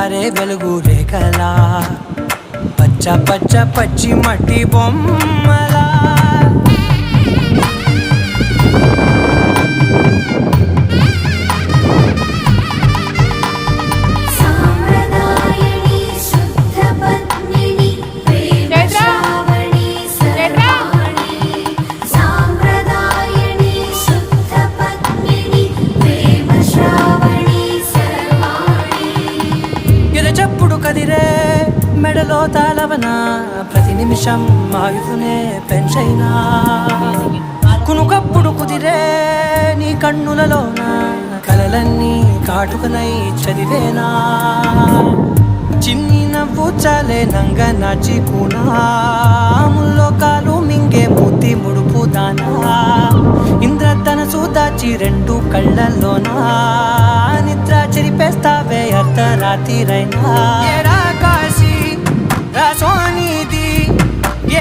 జారే వెలుగు రేఖలా పచ్చ పచ్చ పచ్చి మట్టి బొమ్మలా చెప్పుడు కదిరే మెడలో తాళవన ప్రతి నిమిషం ఆయుధునే పెంచైనా కునుకప్పుడు కుదిరే నీ కన్నులలోన కలలన్నీ కాటుకనై చదివేనా చిన్ని నవ్వు చాలే నంగ నాచి కూనాముల్లో కాలు మింగే మూతి ముడుపు దానా ఇంద్రధనసు దాచి రెండు కళ్ళల్లోనా నిద్ర చెరిపేస్తావే అర్ధరాత్రిరైనా కాశీ రాసోని